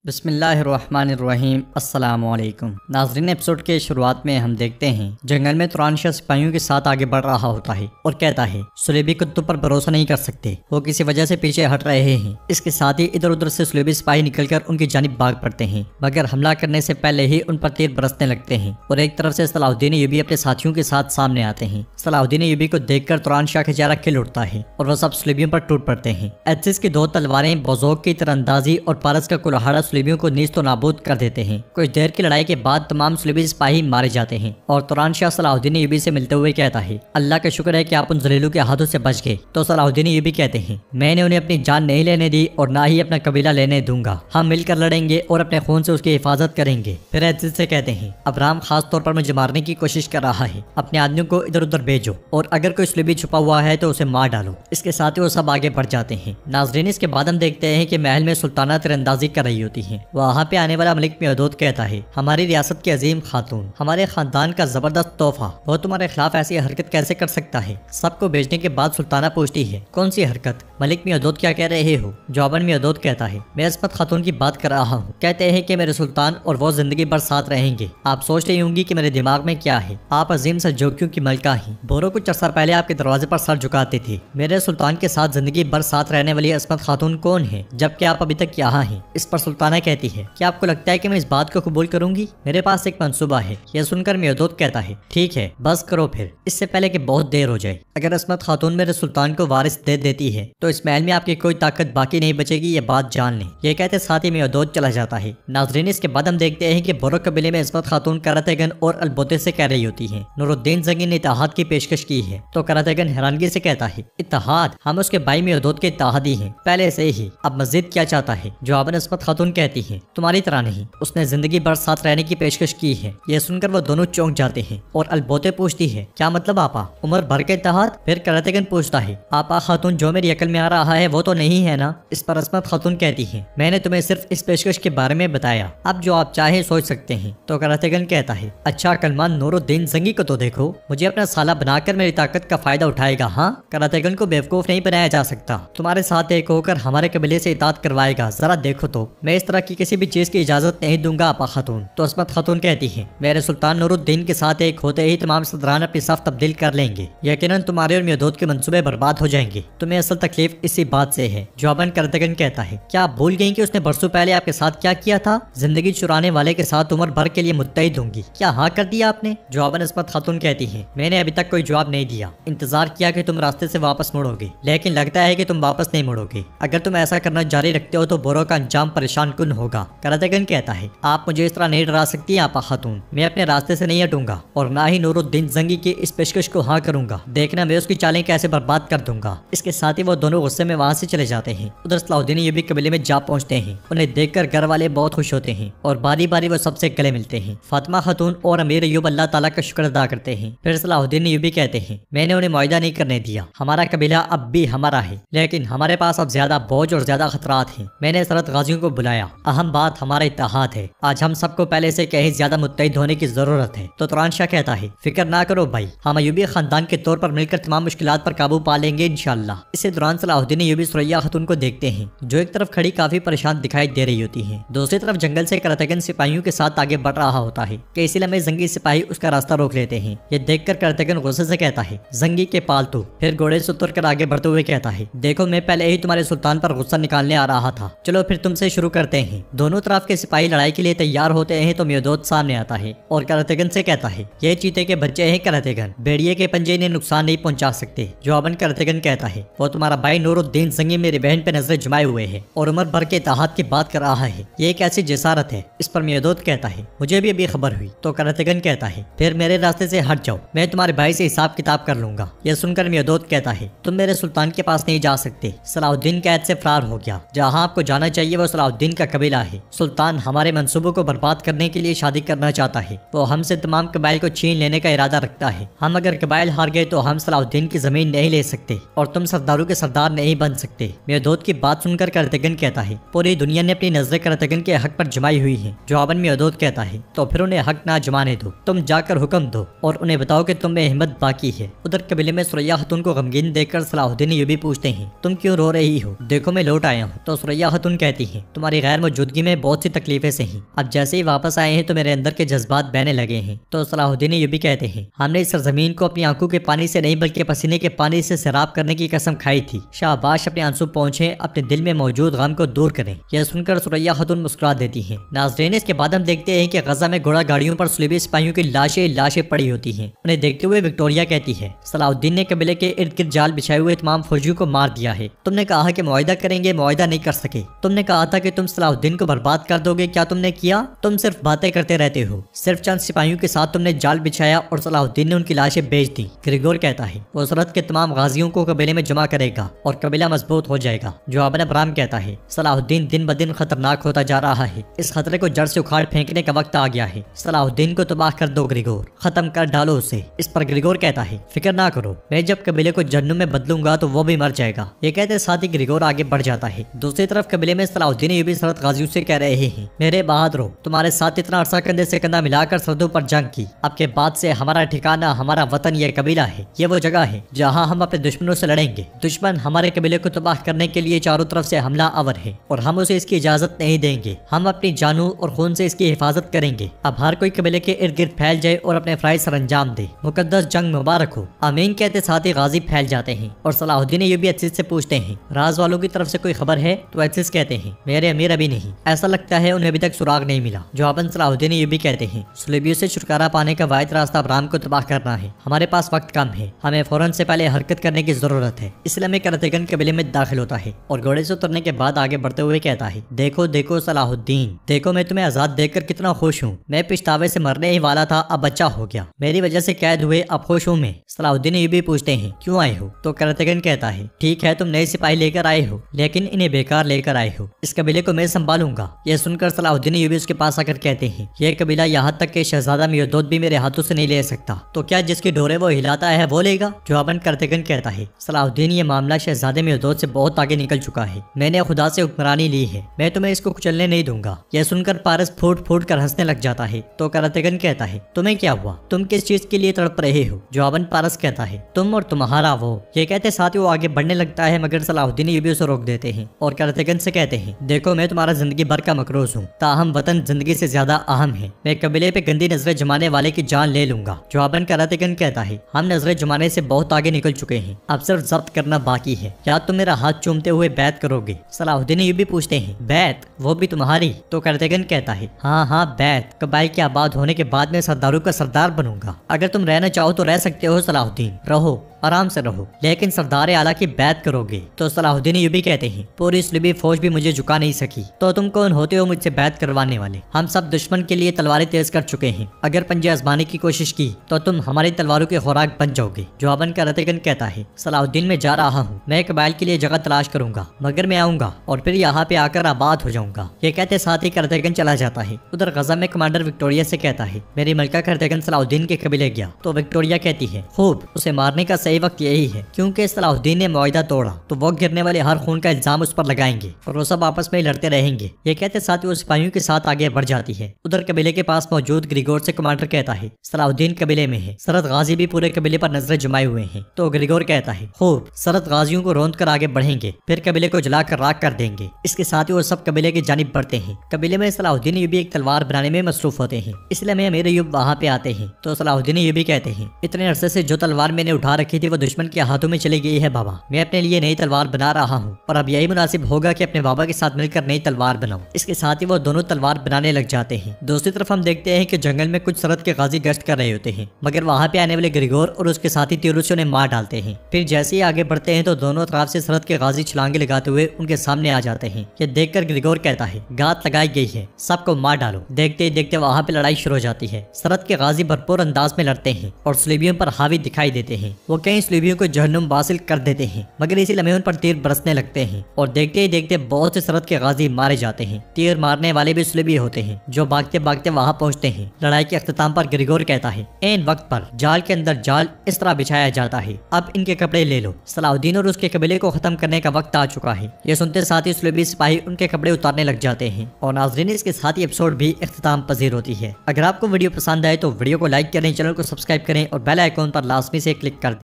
बिस्मिल्लाहिर्रहमानिर्रहीम अस्सलामुअलैकुम नाज़रीन। एपिसोड के शुरुआत में हम देखते हैं जंगल में तुरान शाह सिपाहियों के साथ आगे बढ़ रहा होता है और कहता है सुलेबी कुत्तों पर भरोसा नहीं कर सकते, वो किसी वजह से पीछे हट रहे हैं। इसके साथ ही इधर उधर से सुलेबी सिपाही निकलकर उनकी जानिब भाग पड़ते हैं, मगर हमला करने से पहले ही उन पर तीर बरसने लगते हैं और एक तरफ से सलाहुद्दीन अय्यूबी अपने साथियों के साथ सामने आते हैं। सलाहुद्दीन अय्यूबी को देखकर तुरान शाह का चेहरा खिल उठता है और वह सब सुलेबियों पर टूट पड़ते हैं। एथिस की दो तलवारें बौजोक की तरंदाजी और पारस का कुल्हाड़ा सुलेबियों को नीज तो नाबूद कर देते हैं। कुछ देर की लड़ाई के बाद तमाम सुलेबी सिपाही मारे जाते हैं और तुरान शाह सलाहुद्दीन अय्यूबी से मिलते हुए कहता है अल्लाह का शुक्र है कि आप उन जलीलों के हाथों से बच गए। तो सलाहुद्दीन अय्यूबी कहते हैं मैंने उन्हें अपनी जान नहीं लेने दी और ना ही अपना कबीला लेने दूंगा, हम मिलकर लड़ेंगे और अपने खून से उसकी हिफाजत करेंगे। फिर एथिस से कहते हैं अब्राहम खास तौर पर मुझे मारने की कोशिश कर रहा है, अपने आदमियों को इधर उधर भेजो और अगर कोई सुलेबी छुपा हुआ है तो उसे मार डालो। इसके साथ ही वो सब आगे बढ़ जाते हैं। नाज़रीन, इसके बाद हम देखते हैं कि महल में सुल्ताना तीरंदाजी कर रही होती है। वहाँ पे आने वाला मलिक मियादूद कहता है हमारी रियासत की अजीम खातून, हमारे खानदान का जबरदस्त तोहफा, वो तुम्हारे खिलाफ ऐसी हरकत कैसे कर सकता है। सबको भेजने के बाद सुल्ताना पूछती है कौन सी हरकत, मलिक मियादूद क्या कह रहे हो। जवाबन मियादूद कहता है मैं इस्मत खातून की बात कर रहा हूँ, कहते हैं कि मेरे सुल्तान और वो जिंदगी भर साथ रहेंगे। आप सोच रही होंगी कि मेरे दिमाग में क्या है, आप अजीम सल्जूकियों की मलका हैं। बोरो कुछ अर्सा पहले आपके दरवाजे पर सर झुकाते थे। मेरे सुल्तान के साथ जिंदगी भर साथ रहने वाली इस्मत खातून कौन है, जबकि आप अभी तक यहाँ हैं। इस पर सुल्ताना कहती है क्या आपको लगता है कि मैं इस बात को कबूल करूंगी, मेरे पास एक मंसूबा है। यह सुनकर मियादूद कहता है ठीक है बस करो फिर, इससे पहले कि बहुत देर हो जाए। अगर इस्मत खातून मेरे सुल्तान को वारिस दे देती है तो इस महल में आपकी कोई ताकत बाकी नहीं बचेगी, ये बात जान लें। ये कहते साथ ही मियादूद चला जाता है। नाज़रीन, इसके बाद हम देखते हैं कि बोरो कबीले में इस्मत खातून करातेगन और अलबोते से कह रही होती है नूरुद्दीन जंगी ने इत्तेहाद की पेशकश की है। तो करातेगन हैरानगी से कहता है इत्तेहाद, हम उसके भाई मियादूद के इत्तेहादी हैं पहले से ही, अब मस्जिद क्या चाहता है। जवाबन इस्मत खातून कहती है तुम्हारी तरह नहीं, उसने जिंदगी भर साथ रहने की पेशकश की है। यह सुनकर वो दोनों चौंक जाते हैं और अलबोते पूछती है क्या मतलब आपा, उम्र भर के इत्तेहाद। फिर करातेगन पूछता है आपा खातून जो मेरी अकल में आ रहा है वो तो नहीं है ना। इस पर इस्मत खातून कहती है मैंने तुम्हें सिर्फ इस पेशकश के बारे में बताया, अब जो आप चाहे सोच सकते हैं। तो करातेगन कहता है अच्छा अकलमंद नूरुद्दीन जंगी को तो देखो, मुझे अपना साला बनाकर मेरी ताकत का फायदा उठाएगा। हाँ, करातेगन को बेवकूफ नहीं बनाया जा सकता, तुम्हारे साथ एक होकर हमारे कबीले से इताअत करवाएगा। जरा देखो तो, मैं इस तरह की किसी भी चीज की इजाजत नहीं दूंगा आपा खातून। तो इस्मत खातून कहती है मेरे सुल्तान नूरुद्दीन के साथ एक होते ही तमाम सदरान अपनी साफ तब्दील कर लेंगे, यकीनन तुम्हारे और मियादूद के मंसूबे बर्बाद हो जाएंगे। तुम्हें असल तकलीफ इसी बात से है। जवाबन करातेगन कहता है क्या आप भूल गई कि उसने बरसों पहले आपके साथ क्या किया था, जिंदगी चुराने वाले के साथ उम्र भर के लिए मुत्तहिद होंगी, क्या हाँ कर दिया आपने। जवाबन इस्मत खातून कहती है मैंने अभी तक कोई जवाब नहीं दिया, इंतजार किया कि तुम रास्ते से वापस मुड़ोगे, लेकिन लगता है कि तुम वापस नहीं मुड़ोगे। अगर तुम ऐसा करना जारी रखते हो तो बोरो का अंजाम परेशान कुन होगा। करातेगन कहता है आप मुझे इस तरह नहीं डरा सकती आपा खातून, मैं अपने रास्ते से नहीं हटूंगा और ना ही नूरुद्दीन जंगी की इस पेशकश को हाँ करूंगा, देखना मैं उसकी चालें कैसे बर्बाद कर दूंगा। इसके साथ ही वो दोनों गुस्से में वहाँ से चले जाते हैं। उधर सलाहुद्दीन अय्यूबी कबीले में जा पहुंचते हैं। उन्हें देखकर घर वाले बहुत खुश होते हैं और बारी बारी वो सबसे गले मिलते हैं। फातिमा खातून और अमीर अय्यूब अल्लाह ताला का शुक्र अदा करते हैं। फिर सलाहुद्दीन अय्यूबी कहते हैं मैंने उन्हें मुआहिदा नहीं करने दिया, हमारा कबीला अब भी हमारा है, लेकिन हमारे पास अब ज्यादा बोझ और ज्यादा खतरात हैं। मैंने सरहद गाजियों को बुलाया, अहम बात हमारा इत्तेहाद है। आज हम सबको पहले से कहीं ज्यादा मुत्तहिद होने की जरूरत है। तो तुरान शाह कहता है फिक्र ना करो भाई, हम अय्यूबी खानदान के तौर पर मिलकर तमाम मुश्किलात पर काबू पा लेंगे इंशाअल्लाह। इसी दौरान सलाहुद्दीन अय्यूबी सुरैया खातून को देखते हैं जो एक तरफ खड़ी काफी परेशान दिखाई दे रही होती है। दूसरी तरफ जंगल से करातेगन सिपाहियों के साथ आगे बढ़ रहा होता है कि इसी लम्हे जंगी सिपाही उसका रास्ता रोक लेते हैं। ये देखकर करातेगन गुस्से से कहता है जंगी के पालतू। फिर घोड़े से उतर कर आगे बढ़ते हुए कहता है देखो मैं पहले ही तुम्हारे सुल्तान पर गुस्सा निकालने आ रहा था, चलो फिर तुमसे शुरू करते हैं। दोनों तरफ के सिपाही लड़ाई के लिए तैयार होते हैं तो मियादूद सामने आता है और करातेगन से कहता है ये चीते के बच्चे हैं करातेगन, भेड़िए के पंजे इन्हें नुकसान नहीं पहुंचा सकते। जवाबन करातेगन कहता है वो तुम्हारा भाई नूरुद्दीन जंगी मेरी बहन पे नजरें जुमाए हुए है और उम्र भर के इत्तेहाद की बात कर रहा है, ये एक ऐसी जसारत है। इस पर मियादूद कहता है मुझे भी अभी खबर हुई। तो करातेगन कहता है फिर मेरे रास्ते से हट जाओ, मैं तुम्हारे भाई से हिसाब किताब कर लूंगा। यह सुनकर मियादूद कहता है तुम मेरे सुल्तान के पास नहीं जा सकते, सलाहुद्दीन कैद से फरार हो गया, जहाँ आपको जाना चाहिए वो सलाहुद्दीन का कबीला है। सुल्तान हमारे मंसूबों को बर्बाद करने के लिए शादी करना चाहता है, वो हमसे तमाम कबाइल को छीन लेने का इरादा रखता है। हम अगर कबाइल हार गए तो हम सलाहुद्दीन की जमीन नहीं ले सकते और तुम सरदारों के सरदार नहीं बन सकते। मियादूद की बात सुनकर करातेगन कहता है पूरी दुनिया ने अपनी नजरें करातेगन के हक पर जमाई हुई है। जवाबन मियादूद कहता है तो फिर उन्हें हक ना जमाने दो, तुम जाकर हुक्म दो और उन्हें बताओ कि तुम में हिम्मत बाकी है। उधर कबीले में सुरैया खातून को गमगीन देखकर सलाहुद्दीन ये भी पूछते हैं तुम क्यों रो रही हो, देखो मैं लौट आया हूँ। तो सुरैया खातून कहती है तुम्हारी गैर गैर मौजूदगी में बहुत सी तकलीफें सही। अब जैसे ही वापस आए हैं तो मेरे अंदर के जज्बात बहने लगे हैं। तो सलाहुद्दीन अय्यूबी कहते हैं, हमने इस सरजमीन को अपनी आंखों के पानी से नहीं बल्कि पसीने के पानी से सैराब करने की कसम खाई थी। शाबाश, अपने आंसू पहुंचे, अपने दिल में मौजूद गम को दूर करें। यह सुनकर सुरैया खातून मुस्कुरा देती हैं। नाज़रीन, इसके बाद हम देखते हैं कि गजा में घोड़ा गाड़ियों पर सलीबी सिपाहियों की लाशें पड़ी होती हैं। उन्हें देखते हुए विक्टोरिया कहती है, सलाहुद्दीन ने कबीले के इर्द गिर्द जाल बिछाए हुए तमाम फौजियों को मार दिया है। तुमने कहा कि मुआहिदा करेंगे, मुआहिदा नहीं कर सके। तुमने कहा था कि तुम सलाहुद्दीन को बर्बाद कर दोगे, क्या तुमने किया? तुम सिर्फ बातें करते रहते हो। सिर्फ चंद सिपाहियों के साथ तुमने जाल बिछाया और सलाहुद्दीन ने उनकी लाशें बेच दी। ग्रिगोर कहता है, वो सरहद के तमाम गाजियों को कबीले में जमा करेगा और कबीला मजबूत हो जाएगा। जवाबन अब्राम कहता है, सलाहुद्दीन दिन ब दिन खतरनाक होता जा रहा है। इस खतरे को जड़ से उखाड़ फेंकने का वक्त आ गया है। सलाहुद्दीन को तबाह कर दो ग्रिगोर, खत्म कर डालो उसे। इस पर ग्रिगोर कहता है, फिक्र ना करो, मैं जब कबीले को जहन्नुम में बदलूंगा तो वो भी मर जाएगा। ये कहते साथ ही ग्रिगोर आगे बढ़ जाता है। दूसरी तरफ कबीले में सलाहुद्दीन अय्यूबी सरहद गाजियों से कह रहे हैं, मेरे बहादुरों, तुम्हारे साथ इतना अरसा कंधे से कंधा मिलाकर सरहदों पर जंग की। अब के बाद से हमारा ठिकाना, हमारा वतन ये कबीला है। ये वो जगह है जहाँ हम अपने दुश्मनों से लड़ेंगे। दुश्मन हमारे कबीले को तबाह करने के लिए चारों तरफ से हमला आवर है और हम उसे इसकी इजाजत नहीं देंगे। हम अपनी जानों और खून से इसकी हिफाजत करेंगे। अब हर कोई कबीले के इर्द गिर्द फैल जाए और अपने फराइज सर अंजाम दे। मुकद्दस जंग मुबारक हो। आमीन कहते साथ ही गाजी फैल जाते हैं और सलाहुद्दीन अय्यूबी अजीज से पूछते हैं, राज वालों की तरफ से कोई खबर है? तो अजीज कहते हैं, मेरे अमीर अभी नहीं, ऐसा लगता है उन्हें अभी तक सुराग नहीं मिला। जवाबन सलाहुद्दीन अय्यूबी कहते हैं, सलेबियों से छुटकारा पाने का वाहिद रास्ता अब्राम को तबाह करना है। हमारे पास वक्त कम है, हमें फौरन से पहले हरकत करने की जरूरत है। इसलिए मैं करतेगन कबीले में दाखिल होता है और घोड़े से उतरने के बाद आगे बढ़ते हुए कहता है, देखो देखो सलाहुद्दीन, देखो मैं तुम्हें आजाद देखकर कितना खुश हूँ। मैं पिछतावे से मरने ही वाला था, अब बच्चा हो गया। मेरी वजह से कैद हुए, अब खुश हूँ मैं। सलाहुद्दीन अय्यूबी पूछते हैं, क्यों आए हो? तो करतेगन कहता है, ठीक है तुम नए सिपाही लेकर आए हो, लेकिन इन्हें बेकार लेकर आए हो। इस कबीले को मैं संभालूंगा। यह सुनकर सलाहुद्दीन अय्यूबी उसके पास आकर कहते हैं, यह कबीला यहाँ तक के शहजादा मियोदोद भी मेरे हाथों से नहीं ले सकता। तो क्या जिसकी डोरे वो हिलाता है वो लेगा? जवाबन करतेगन कहता है, सलाहुद्दीन ये मामला शहजादे मियोदोद से बहुत आगे निकल चुका है। मैंने खुदा से हुक्मरानी ली है, मैं तुम्हें इसको कुचलने नहीं दूंगा। यह सुनकर पारस फूट फूट कर हंसने लग जाता है। तो करतेगन कहता है, तुम्हें क्या हुआ? तुम किस चीज के लिए तड़प रहे हो? जवाबन पारस कहता है, तुम और तुम्हारा वो। ये कहते साथ ही वो आगे बढ़ने लगता है, मगर सलाहुद्दीन अय्यूबी उसे रोक देते हैं और करतेगन से कहते हैं, देखो मैं तुम्हारा जिंदगी भर का मकरूज हूँ, ताहम वतन जिंदगी से ज्यादा अहम है। मैं कबीले पे गंदी नजरें जमाने वाले की जान ले लूंगा। जवाबन करतेगन कहता है, हम नजरें जमाने से बहुत आगे निकल चुके हैं, अब सिर्फ जब्त करना बाकी है। क्या तुम मेरा हाथ चूमते हुए बैत करोगे? सलाहुद्दीन अय्यूबी पूछते हैं, बैत? वो भी तुम्हारी? तो करतेगन कहता है, हाँ हाँ बैत, कबाइल के आबाद होने के बाद मैं सरदारों का सरदार बनूंगा। अगर तुम रहना चाहो तो रह सकते हो सलाहुद्दीन, रहो, आराम से रहो, लेकिन सरदार आला की बैत करोगे। तो सलाहुद्दीन अय्यूबी कहते हैं, पूरी सलीबी फौज भी मुझे झुका नहीं सकी, तो तुम कौन होते हो मुझसे बैत करवाने वाले? हम सब दुश्मन के लिए तलवारें तेज कर चुके हैं, अगर पंजे आजमाने की कोशिश की तो तुम हमारी तलवारों के खुराक बन जाओगे। जवाबन करतेगन कहता है, सलाहुद्दीन मैं जा रहा हूँ, मैं कबाइल के लिए जगह तलाश करूंगा, मगर मैं आऊंगा और फिर यहाँ पे आकर आबाद हो जाऊंगा। ये कहते साथ ही करतेगन चला जाता है। उधर गजा में कमांडर विक्टोरिया से कहता है, मेरी मलका करतेगन सलाहुद्दीन के कबीले गया। तो विक्टोरिया कहती है, खूब, उसे मारने का सही वक्त यही है, क्योंकि सलाहुद्दीन ने मुआहिदा तोड़ा तो वो गिरने वाले हर खून का इल्जाम उस पर लगाएंगे और वो सब आपस में लड़ते रहेंगे। ये कहते साथ ही वो सिपाहियों के साथ आगे बढ़ जाती है। उधर कबीले के पास मौजूद ग्रिगोर से कमांडर कहता है, सलाहुद्दीन कबीले में है, सरहद गाजी भी पूरे कबीले पर नजरें जमाए हुए हैं। तो ग्रिगोर कहता है, खूब, सरहद गाजियों को रौंद कर आगे बढ़ेंगे, फिर कबीले को जलाकर राख कर देंगे। इसके साथ ही वो सब कबीले की जानिब बढ़ते हैं। कबीले में सलाहुद्दीन अय्यूबी एक तलवार बनाने में मसरूफ होते हैं, इसलिए मैं अमीर अय्यूब वहाँ पे आते हैं। तो सलाहुद्दीन अय्यूबी कहते हैं, इतने अरसे से जो तलवार मैंने उठा रखी थी वो दुश्मन के हाथों में चली गई है बाबा, मैं अपने लिए नई तलवार बना रहा हूँ और अब यही मुनासिब होगा कि अपने बाबा के साथ मिलकर नई तलवार बनाऊं। इसके साथ ही वो दोनों तलवार बनाने लग जाते हैं। दूसरी तरफ हम देखते हैं कि जंगल में कुछ सरहद के गाजी गश्त कर रहे होते हैं, मगर वहाँ पे आने वाले ग्रिगोर और उसके साथी तीरों से उन्हें मार डालते हैं। फिर जैसे ही आगे बढ़ते हैं तो दोनों तरफ से सरहद के गाजी छलांगे लगाते हुए उनके सामने आ जाते हैं। ये देखकर ग्रिगोर कहता है, गात लगाई गई है, सबको मार डालो। देखते ही देखते वहाँ पे लड़ाई शुरू हो जाती है। सरहद के गाजी भरपूर अंदाज में लड़ते हैं और सलीबियों पर हावी दिखाई देते हैं। वो कई सलीबियों को जहन्नुम वासिल कर देते हैं, मगर इसी लम्हे उन पर तीर बरसने लगते हैं और देखते ही देखते बहुत से सरहद के गाजी मारे जाते हैं। तीर मारने वाले भी सलीबी होते हैं जो भागते भागते वहाँ पहुँचते हैं। लड़ाई के अख्ताम पर ग्रिगोर कहता है, ऐन वक्त पर जाल के अंदर जाल इस तरह बिछाया जाता है, अब इनके कपड़े ले लो, सलाहुद्दीन और उसके कबीले को खत्म करने का वक्त आ चुका है। ये सुनते साथ ही सलीबी सिपाही उनके कपड़े उतारने लग जाते हैं और नाज़रीन इसके साथ ही एपिसोड भी इख्तिताम पजीर होती है। अगर आपको वीडियो पसंद आए तो वीडियो को लाइक करें, चैनल को सब्सक्राइब करें और बेल आइकॉन पर लाजमी से क्लिक कर दें।